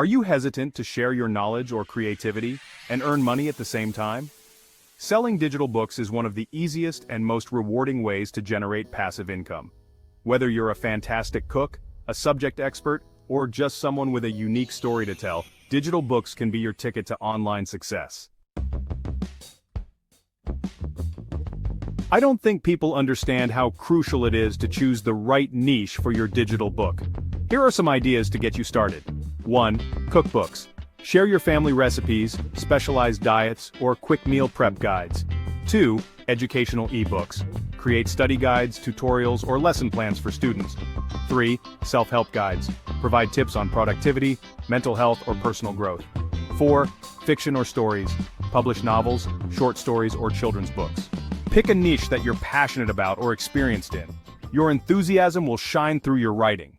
Are you hesitant to share your knowledge or creativity and earn money at the same time? Selling digital books is one of the easiest and most rewarding ways to generate passive income. Whether you're a fantastic cook, a subject expert, or just someone with a unique story to tell, digital books can be your ticket to online success. I don't think people understand how crucial it is to choose the right niche for your digital book. Here are some ideas to get you started. 1. Cookbooks. Share your family recipes, specialized diets, or quick meal prep guides. 2. Educational ebooks. Create study guides, tutorials, or lesson plans for students. 3. Self-help guides. Provide tips on productivity, mental health, or personal growth. 4. Fiction or stories. Publish novels, short stories, or children's books. Pick a niche that you're passionate about or experienced in. Your enthusiasm will shine through your writing.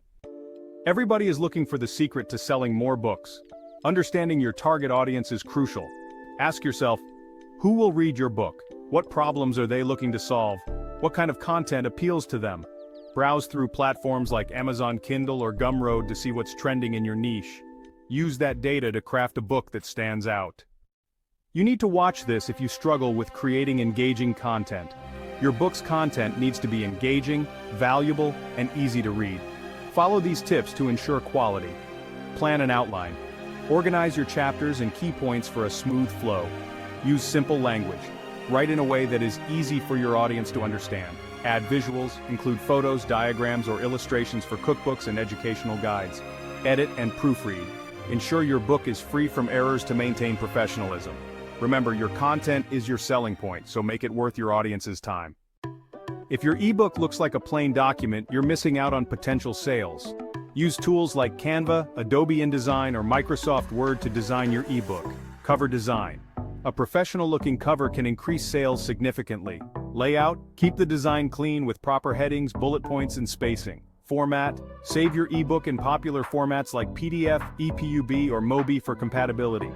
Everybody is looking for the secret to selling more books. Understanding your target audience is crucial. Ask yourself, who will read your book? What problems are they looking to solve? What kind of content appeals to them? Browse through platforms like Amazon Kindle or Gumroad to see what's trending in your niche. Use that data to craft a book that stands out. You need to watch this if you struggle with creating engaging content. Your book's content needs to be engaging, valuable, and easy to read. Follow these tips to ensure quality. Plan an outline. Organize your chapters and key points for a smooth flow. Use simple language. Write in a way that is easy for your audience to understand. Add visuals, include photos, diagrams, or illustrations for cookbooks and educational guides. Edit and proofread. Ensure your book is free from errors to maintain professionalism. Remember, your content is your selling point, so make it worth your audience's time. If your ebook looks like a plain document, you're missing out on potential sales. Use tools like Canva, Adobe InDesign, or Microsoft Word to design your ebook. Cover design. A professional-looking cover can increase sales significantly. Layout, keep the design clean with proper headings, bullet points, and spacing. Format, save your ebook in popular formats like PDF, EPUB, or MOBI for compatibility.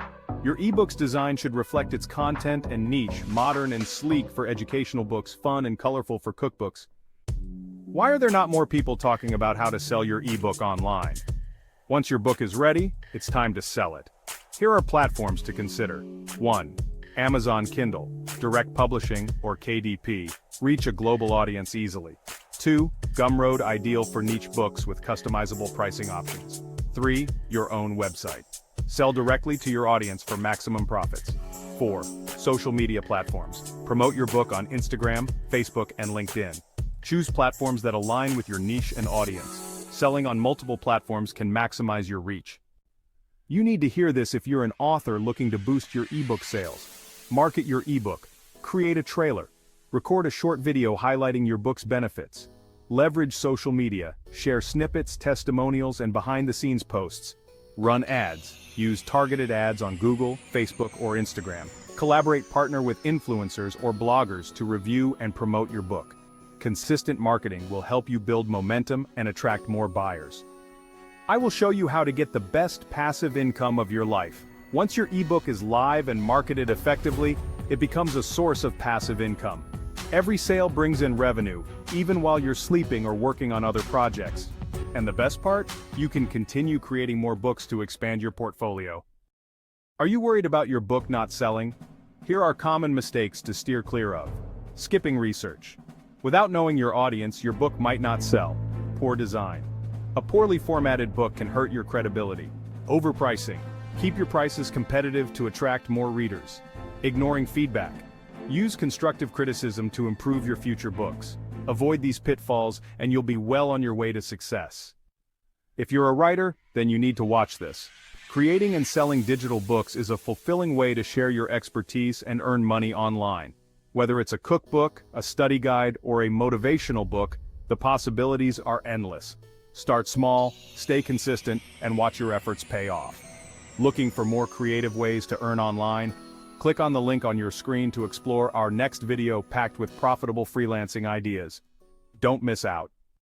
Your ebook's design should reflect its content and niche, modern and sleek for educational books, fun and colorful for cookbooks. Why are there not more people talking about how to sell your ebook online? Once your book is ready, it's time to sell it. Here are platforms to consider. 1. Amazon Kindle, direct publishing, or KDP. Reach a global audience easily. 2. Gumroad, ideal for niche books with customizable pricing options. 3. Your own website. Sell directly to your audience for maximum profits. 4. Social media platforms. Promote your book on Instagram, Facebook, and LinkedIn. Choose platforms that align with your niche and audience. Selling on multiple platforms can maximize your reach. You need to hear this if you're an author looking to boost your ebook sales. Market your ebook. Create a trailer. Record a short video highlighting your book's benefits. Leverage social media. Share snippets, testimonials, and behind-the-scenes posts. Run ads. Use targeted ads on Google, Facebook, or Instagram. Partner with influencers or bloggers to review and promote your book. Consistent marketing will help you build momentum and attract more buyers. I will show you how to get the best passive income of your life. Once your ebook is live and marketed effectively, it becomes a source of passive income. Every sale brings in revenue, even while you're sleeping or working on other projects. And the best part? You can continue creating more books to expand your portfolio. Are you worried about your book not selling? Here are common mistakes to steer clear of. Skipping research. Without knowing your audience, your book might not sell. Poor design. A poorly formatted book can hurt your credibility. Overpricing. Keep your prices competitive to attract more readers. Ignoring feedback. Use constructive criticism to improve your future books. Avoid these pitfalls, and you'll be well on your way to success. If you're a writer, then you need to watch this. Creating and selling digital books is a fulfilling way to share your expertise and earn money online. Whether it's a cookbook, a study guide, or a motivational book, the possibilities are endless. Start small, stay consistent, and watch your efforts pay off. Looking for more creative ways to earn online? Click on the link on your screen to explore our next video packed with profitable freelancing ideas. Don't miss out.